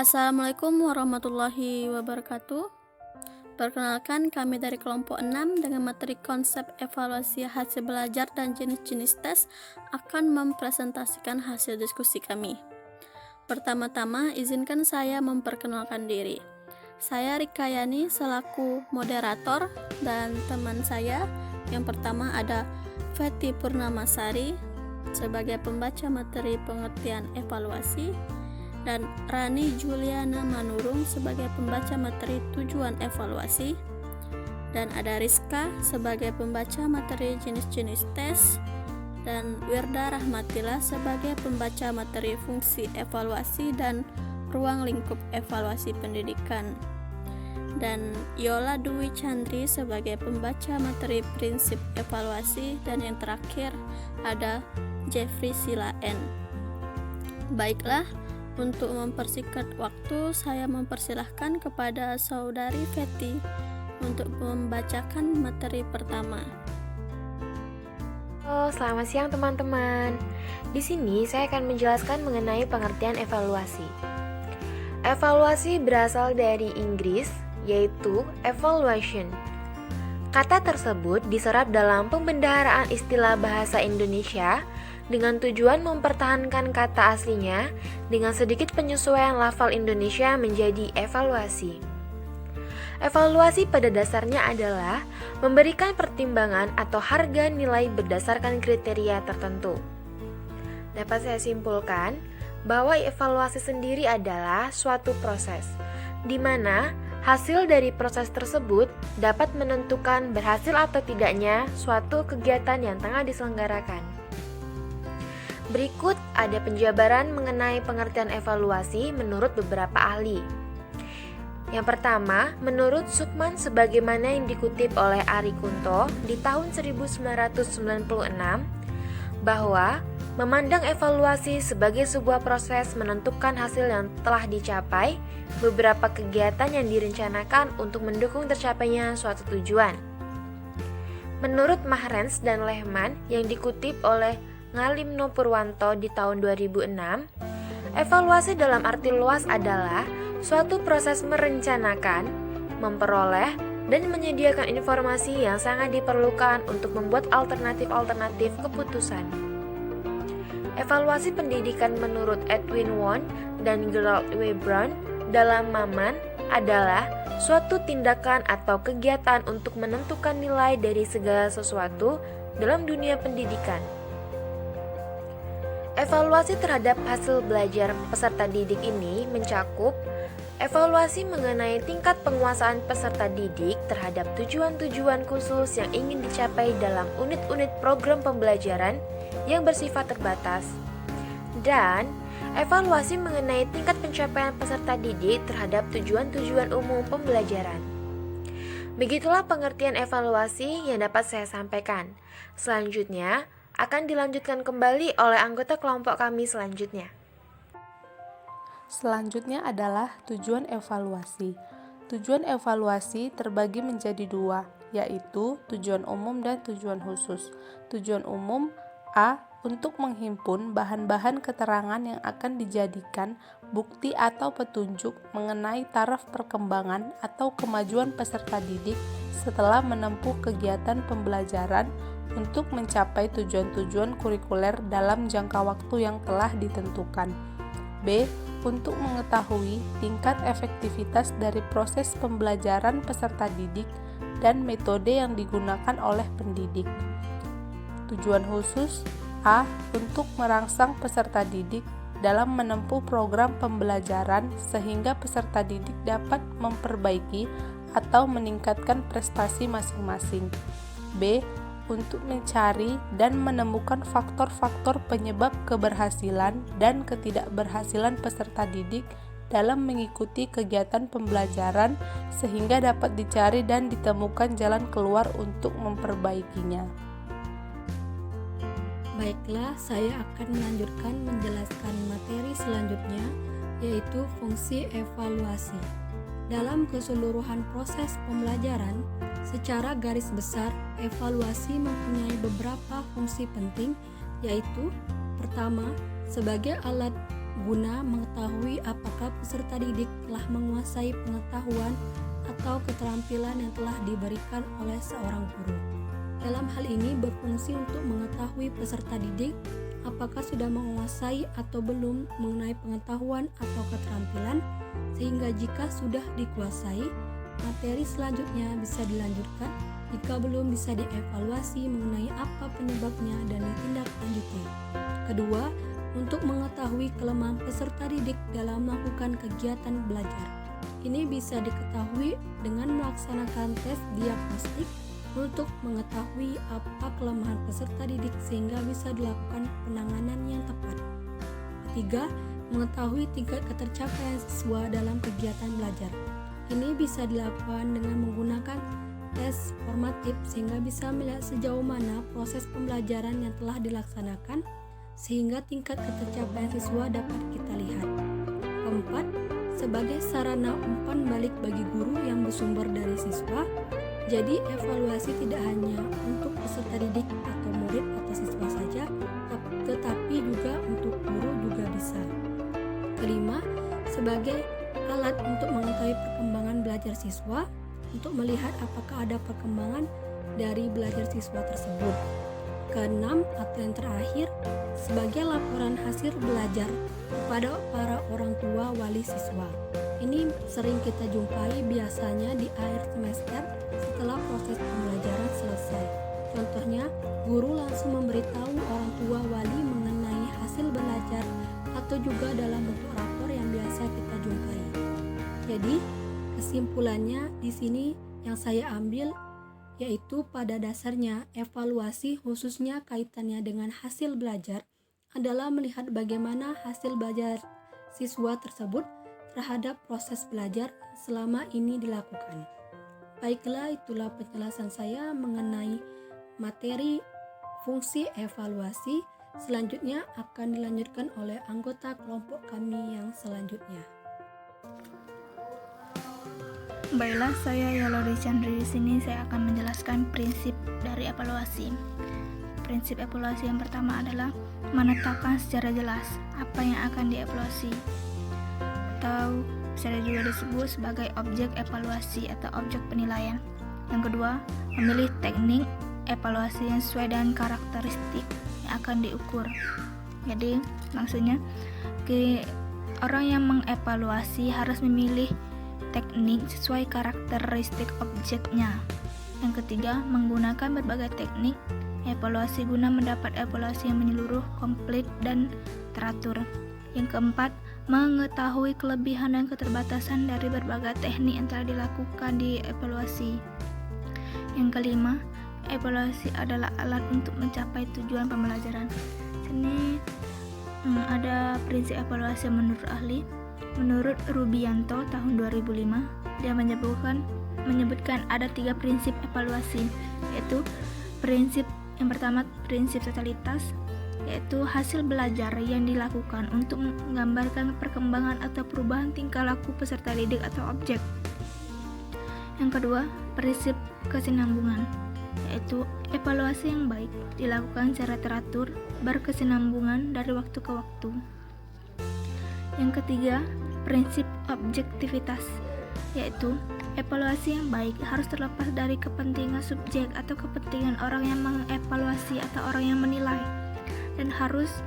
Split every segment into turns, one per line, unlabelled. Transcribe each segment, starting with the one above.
Assalamualaikum warahmatullahi wabarakatuh. Perkenalkan, kami dari kelompok 6 dengan materi konsep evaluasi hasil belajar dan jenis-jenis tes akan mempresentasikan hasil diskusi kami. Pertama-tama, izinkan saya memperkenalkan diri. Saya Rika Yani selaku moderator, dan teman saya yang pertama ada Feti Purnamasari sebagai pembaca materi pengertian evaluasi, dan Rani Juliana Manurung sebagai pembaca materi tujuan evaluasi, dan ada Rizka sebagai pembaca materi jenis-jenis tes, dan Wirda Rahmatila sebagai pembaca materi fungsi evaluasi dan ruang lingkup evaluasi pendidikan, dan Yola Dwi Chandri sebagai pembaca materi prinsip evaluasi, dan yang terakhir ada Jeffrey Sila N. Baiklah, untuk mempersingkat waktu, saya mempersilahkan kepada saudari Feti untuk membacakan materi pertama.
Halo, selamat siang teman-teman. Di sini saya akan menjelaskan mengenai pengertian evaluasi. Evaluasi berasal dari Inggris, yaitu evaluation. Kata tersebut diserap dalam pembendaharaan istilah bahasa Indonesia dengan tujuan mempertahankan kata aslinya dengan sedikit penyesuaian lafal Indonesia menjadi evaluasi. Evaluasi pada dasarnya adalah memberikan pertimbangan atau harga nilai berdasarkan kriteria tertentu. Dapat saya simpulkan bahwa evaluasi sendiri adalah suatu proses, di mana hasil dari proses tersebut dapat menentukan berhasil atau tidaknya suatu kegiatan yang tengah diselenggarakan. Berikut ada penjabaran mengenai pengertian evaluasi menurut beberapa ahli. Yang pertama, menurut Sukman sebagaimana yang dikutip oleh Ari Kunto di tahun 1996, bahwa memandang evaluasi sebagai sebuah proses menentukan hasil yang telah dicapai, beberapa kegiatan yang direncanakan untuk mendukung tercapainya suatu tujuan. Menurut Mahrens dan Lehman yang dikutip oleh Ngalimno Purwanto di tahun 2006, evaluasi dalam arti luas adalah suatu proses merencanakan, memperoleh, dan menyediakan informasi yang sangat diperlukan untuk membuat alternatif-alternatif keputusan. Evaluasi pendidikan menurut Edwin Won dan Gerald W. Brown dalam Maman adalah suatu tindakan atau kegiatan untuk menentukan nilai dari segala sesuatu dalam dunia pendidikan. Evaluasi terhadap hasil belajar peserta didik ini mencakup evaluasi mengenai tingkat penguasaan peserta didik terhadap tujuan-tujuan khusus yang ingin dicapai dalam unit-unit program pembelajaran yang bersifat terbatas, dan evaluasi mengenai tingkat pencapaian peserta didik terhadap tujuan-tujuan umum pembelajaran. Begitulah pengertian evaluasi yang dapat saya sampaikan. Selanjutnya akan dilanjutkan kembali oleh anggota kelompok kami selanjutnya.
Selanjutnya adalah tujuan evaluasi. Tujuan evaluasi terbagi menjadi dua, yaitu tujuan umum dan tujuan khusus. Tujuan umum A. Untuk menghimpun bahan-bahan keterangan yang akan dijadikan bukti atau petunjuk mengenai taraf perkembangan atau kemajuan peserta didik setelah menempuh kegiatan pembelajaran untuk mencapai tujuan-tujuan kurikuler dalam jangka waktu yang telah ditentukan. B. Untuk mengetahui tingkat efektivitas dari proses pembelajaran peserta didik dan metode yang digunakan oleh pendidik. Tujuan khusus A. Untuk merangsang peserta didik dalam menempuh program pembelajaran sehingga peserta didik dapat memperbaiki atau meningkatkan prestasi masing-masing. B. Untuk mencari dan menemukan faktor-faktor penyebab keberhasilan dan ketidakberhasilan peserta didik dalam mengikuti kegiatan pembelajaran sehingga dapat dicari dan ditemukan jalan keluar untuk memperbaikinya.
Baiklah, saya akan melanjutkan menjelaskan materi selanjutnya, yaitu fungsi evaluasi. Dalam keseluruhan proses pembelajaran, secara garis besar, evaluasi mempunyai beberapa fungsi penting, yaitu pertama, sebagai alat guna mengetahui apakah peserta didik telah menguasai pengetahuan atau keterampilan yang telah diberikan oleh seorang guru. Dalam hal ini berfungsi untuk mengetahui peserta didik apakah sudah menguasai atau belum mengenai pengetahuan atau keterampilan, sehingga jika sudah dikuasai, materi selanjutnya bisa dilanjutkan. Jika belum, bisa dievaluasi mengenai apa penyebabnya dan ditindaklanjuti. Kedua, untuk mengetahui kelemahan peserta didik dalam melakukan kegiatan belajar. Ini bisa diketahui dengan melaksanakan tes diagnostik untuk mengetahui apa kelemahan peserta didik sehingga bisa dilakukan penanganan yang tepat. Ketiga, mengetahui tingkat ketercapaian siswa dalam kegiatan belajar. Ini bisa dilakukan dengan menggunakan tes formatif sehingga bisa melihat sejauh mana proses pembelajaran yang telah dilaksanakan sehingga tingkat ketercapaian siswa dapat kita lihat. Keempat, sebagai sarana umpan balik bagi guru yang bersumber dari siswa, jadi evaluasi tidak hanya untuk peserta didik atau murid atau siswa saja, tetapi juga untuk guru juga bisa. Kelima, sebagai alat untuk mengetahui perkembangan belajar siswa, untuk melihat apakah ada perkembangan dari belajar siswa tersebut. Keenam atau yang terakhir, sebagai laporan hasil belajar kepada para orang tua wali siswa. Ini sering kita jumpai biasanya di akhir semester setelah proses pembelajaran selesai. Contohnya, guru langsung memberitahu orang tua wali mengenai hasil belajar atau juga dalam bentuk rapor yang biasa kita jumpai. Jadi, kesimpulannya di sini yang saya ambil yaitu pada dasarnya evaluasi khususnya kaitannya dengan hasil belajar adalah melihat bagaimana hasil belajar siswa tersebut terhadap proses belajar selama ini dilakukan. Baiklah, itulah penjelasan saya mengenai materi fungsi evaluasi. Selanjutnya akan dilanjutkan oleh anggota kelompok kami yang selanjutnya.
Baiklah, saya Yalori Chandri. Di sini saya akan menjelaskan prinsip dari evaluasi. Prinsip evaluasi yang pertama adalah menetapkan secara jelas apa yang akan dievaluasi, atau bisa juga disebut sebagai objek evaluasi atau objek penilaian. Yang kedua, memilih teknik evaluasi yang sesuai dengan karakteristik yang akan diukur. Jadi maksudnya orang yang mengevaluasi harus memilih teknik sesuai karakteristik objeknya. Yang ketiga, menggunakan berbagai teknik evaluasi guna mendapat evaluasi yang menyeluruh, komplit, dan teratur. Yang keempat, mengetahui kelebihan dan keterbatasan dari berbagai teknik yang telah dilakukan di evaluasi. Yang kelima, evaluasi adalah alat untuk mencapai tujuan pembelajaran. Sini ada prinsip evaluasi menurut ahli. Menurut Rubianto tahun 2005, dia menyebutkan ada 3 prinsip evaluasi, yaitu prinsip yang pertama, prinsip totalitas, yaitu hasil belajar yang dilakukan untuk menggambarkan perkembangan atau perubahan tingkah laku peserta didik atau objek. Yang kedua, prinsip kesinambungan, yaitu evaluasi yang baik dilakukan secara teratur, berkesinambungan dari waktu ke waktu. Yang ketiga, prinsip objektivitas, yaitu evaluasi yang baik harus terlepas dari kepentingan subjek atau kepentingan orang yang mengevaluasi atau orang yang menilai, dan harus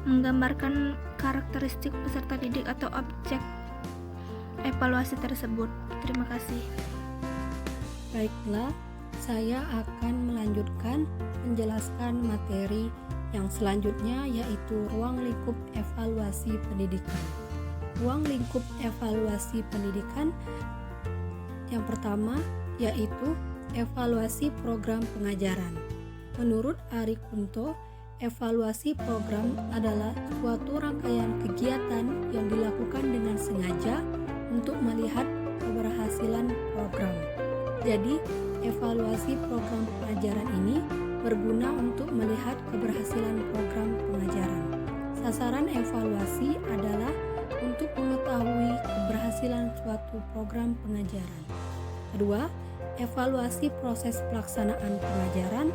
menggambarkan karakteristik peserta didik atau objek evaluasi tersebut. Terima kasih.
Baiklah, saya akan melanjutkan menjelaskan materi yang selanjutnya, yaitu ruang lingkup evaluasi pendidikan. Ruang lingkup evaluasi pendidikan yang pertama yaitu evaluasi program pengajaran. Menurut Ari Kunto, evaluasi program adalah suatu rangkaian kegiatan yang dilakukan dengan sengaja untuk melihat keberhasilan program. Jadi, evaluasi program pengajaran ini berguna untuk melihat keberhasilan program pengajaran. Sasaran evaluasi adalah untuk mengetahui keberhasilan suatu program pengajaran. Kedua, evaluasi proses pelaksanaan pengajaran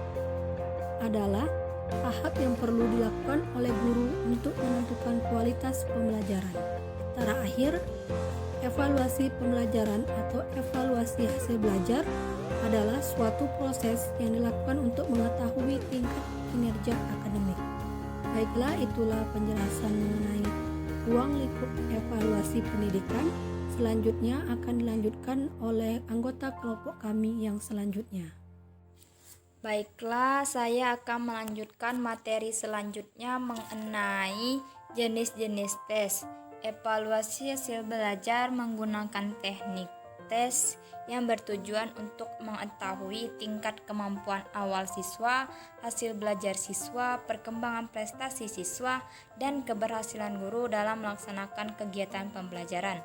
adalah tahap yang perlu dilakukan oleh guru untuk menentukan kualitas pembelajaran. Terakhir, evaluasi pembelajaran atau evaluasi hasil belajar adalah suatu proses yang dilakukan untuk mengetahui tingkat kinerja akademik. Baiklah, itulah penjelasan mengenai ruang lingkup evaluasi pendidikan. Selanjutnya akan dilanjutkan oleh anggota kelompok kami yang selanjutnya.
Baiklah, saya akan melanjutkan materi selanjutnya mengenai jenis-jenis tes. Evaluasi hasil belajar menggunakan teknik tes yang bertujuan untuk mengetahui tingkat kemampuan awal siswa, hasil belajar siswa, perkembangan prestasi siswa, dan keberhasilan guru dalam melaksanakan kegiatan pembelajaran.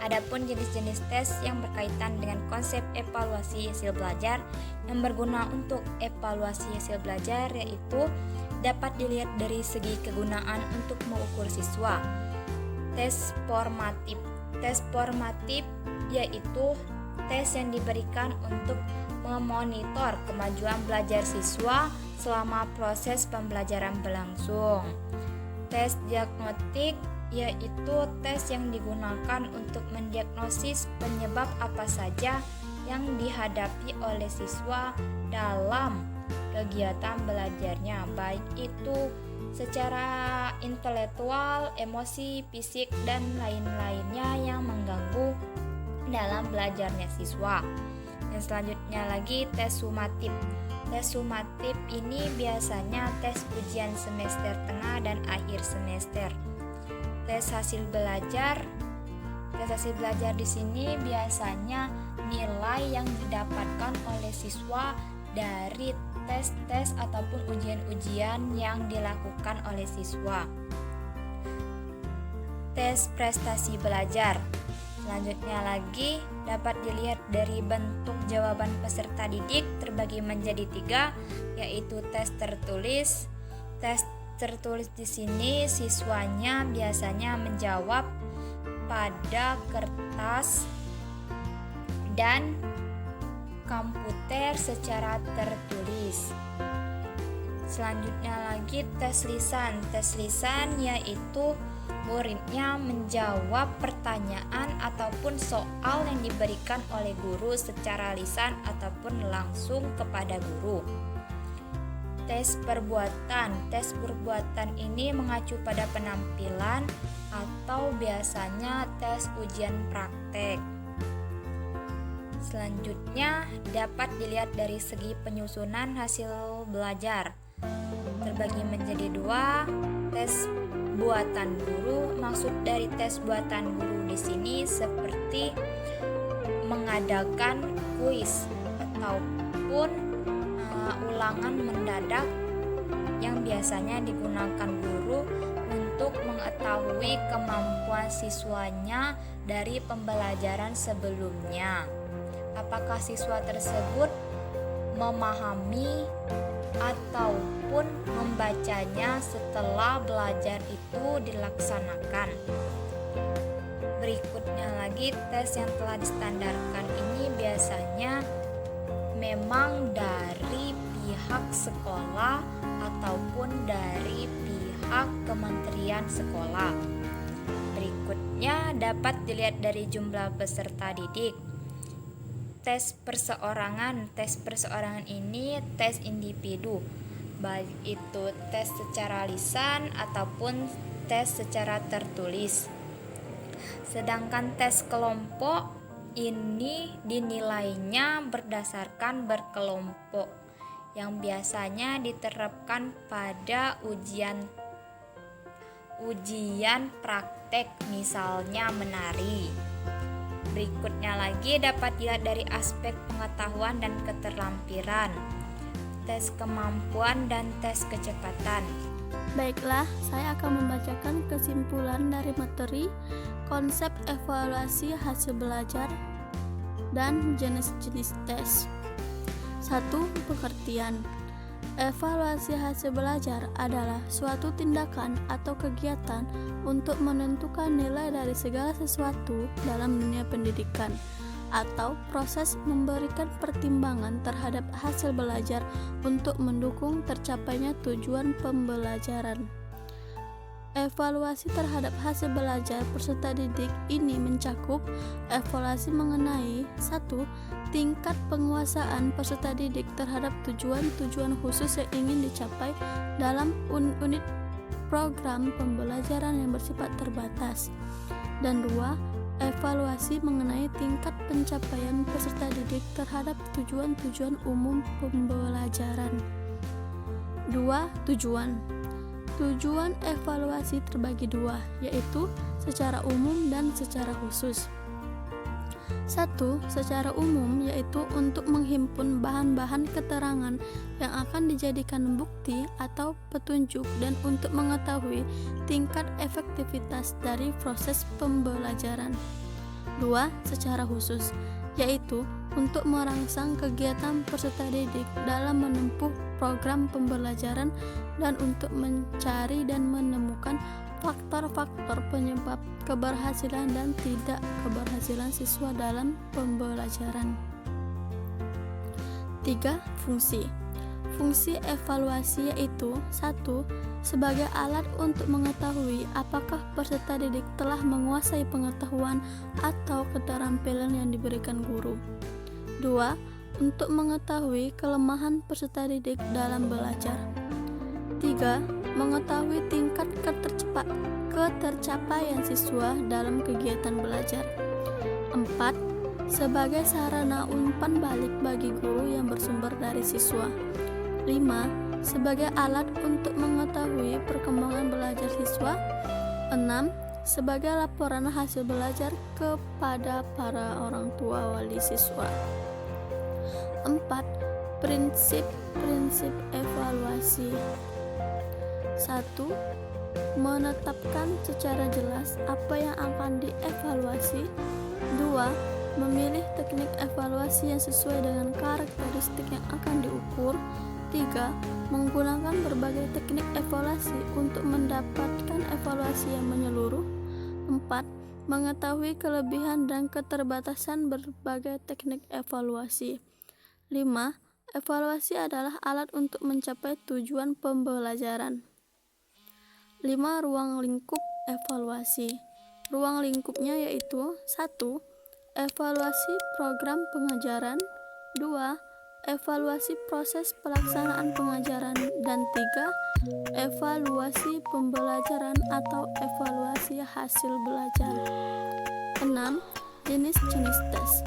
Adapun jenis-jenis tes yang berkaitan dengan konsep evaluasi hasil belajar yang berguna untuk evaluasi hasil belajar yaitu dapat dilihat dari segi kegunaan untuk mengukur siswa. Tes formatif. Tes formatif yaitu tes yang diberikan untuk memonitor kemajuan belajar siswa selama proses pembelajaran berlangsung. Tes diagnostik yaitu tes yang digunakan untuk mendiagnosis penyebab apa saja yang dihadapi oleh siswa dalam kegiatan belajarnya, baik itu secara intelektual, emosi, fisik, dan lain-lainnya yang mengganggu dalam belajarnya siswa. Yang selanjutnya lagi tes sumatif. Tes sumatif ini biasanya tes ujian semester tengah dan akhir semester. Tes hasil belajar. Tes hasil belajar di sini biasanya nilai yang didapatkan oleh siswa dari tes-tes ataupun ujian-ujian yang dilakukan oleh siswa. Tes prestasi belajar. Selanjutnya lagi dapat dilihat dari bentuk jawaban peserta didik terbagi menjadi 3, yaitu tes tertulis. Tes tertulis di sini siswanya biasanya menjawab pada kertas dan komputer secara tertulis. Selanjutnya lagi tes lisan. Tes lisan yaitu muridnya menjawab pertanyaan ataupun soal yang diberikan oleh guru secara lisan ataupun langsung kepada guru. Tes perbuatan. Tes perbuatan ini mengacu pada penampilan atau biasanya tes ujian praktek. Selanjutnya dapat dilihat dari segi penyusunan hasil belajar. Terbagi menjadi 2, tes buatan guru. Maksud dari tes buatan guru di sini seperti mengadakan kuis ataupun ulangan mendadak yang biasanya digunakan guru untuk mengetahui kemampuan siswanya dari pembelajaran sebelumnya. Apakah siswa tersebut memahami ataupun membacanya setelah belajar itu dilaksanakan. Berikutnya lagi tes yang telah distandarkan ini biasanya memang dari pihak sekolah ataupun dari pihak Kementerian Sekolah. Berikutnya dapat dilihat dari jumlah peserta didik. Tes perseorangan. Tes perseorangan ini tes individu, baik itu tes secara lisan ataupun tes secara tertulis. Sedangkan tes kelompok ini dinilainya berdasarkan berkelompok yang biasanya diterapkan pada ujian praktek, misalnya menari. Berikutnya lagi dapat dilihat dari aspek pengetahuan dan keterampilan, tes kemampuan dan tes kecepatan.
Baiklah, saya akan membacakan kesimpulan dari materi konsep evaluasi hasil belajar dan jenis-jenis tes. 1. Pengertian. Evaluasi hasil belajar adalah suatu tindakan atau kegiatan untuk menentukan nilai dari segala sesuatu dalam dunia pendidikan. atau proses memberikan pertimbangan terhadap hasil belajar untuk mendukung tercapainya tujuan pembelajaran. Evaluasi terhadap hasil belajar peserta didik ini mencakup evaluasi mengenai 1. Tingkat penguasaan peserta didik terhadap tujuan-tujuan khusus yang ingin dicapai dalam unit program pembelajaran yang bersifat terbatas. Dan 2. Evaluasi mengenai tingkat pencapaian peserta didik terhadap tujuan-tujuan umum pembelajaran. 2. Tujuan evaluasi terbagi dua, yaitu secara umum dan secara khusus. 1. Secara umum, yaitu untuk menghimpun bahan-bahan keterangan yang akan dijadikan bukti atau petunjuk dan untuk mengetahui tingkat efektivitas dari proses pembelajaran. 2. Secara khusus, yaitu untuk merangsang kegiatan peserta didik dalam menempuh program pembelajaran dan untuk mencari dan menemukan faktor-faktor penyebab keberhasilan dan tidak keberhasilan siswa dalam pembelajaran. 3. Fungsi evaluasi yaitu 1. Sebagai alat untuk mengetahui apakah peserta didik telah menguasai pengetahuan atau keterampilan yang diberikan guru. 2. Untuk mengetahui kelemahan peserta didik dalam belajar. 3. Mengetahui tingkat ketercapaian siswa dalam kegiatan belajar. 4. Sebagai sarana umpan balik bagi guru yang bersumber dari siswa. 5. Sebagai alat untuk mengetahui perkembangan belajar siswa. 6. Sebagai laporan hasil belajar kepada para orang tua wali siswa. 4. Prinsip evaluasi. 1. Menetapkan secara jelas apa yang akan dievaluasi. 2. Memilih teknik evaluasi yang sesuai dengan karakteristik yang akan diukur. 3. Menggunakan berbagai teknik evaluasi untuk mendapatkan evaluasi yang menyeluruh. 4. Mengetahui kelebihan dan keterbatasan berbagai teknik evaluasi. 5. Evaluasi adalah alat untuk mencapai tujuan pembelajaran. 5. Ruang lingkup evaluasi. Ruang lingkupnya yaitu 1. Evaluasi program pengajaran. 2. Evaluasi proses pelaksanaan pengajaran. Dan 3. Evaluasi pembelajaran atau evaluasi hasil belajar. 6. Jenis-jenis tes.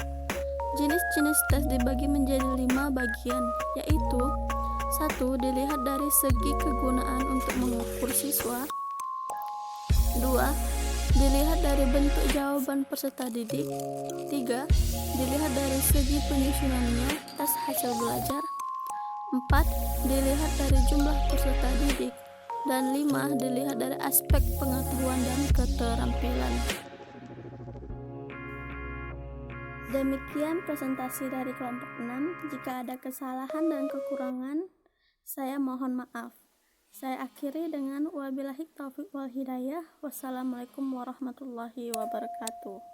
Jenis-jenis tes dibagi menjadi 5 bagian, yaitu 1. Dilihat dari segi kegunaan untuk mengukur siswa. 2. Dilihat dari bentuk jawaban peserta didik. 3. Dilihat dari segi penyusunannya, tes hasil belajar. 4. Dilihat dari jumlah peserta didik. Dan 5. Dilihat dari aspek pengetahuan dan keterampilan. Demikian presentasi dari kelompok 6. Jika ada kesalahan dan kekurangan, saya mohon maaf. Saya akhiri dengan wabillahi taufiq wal hidayah. Wassalamualaikum warahmatullahi wabarakatuh.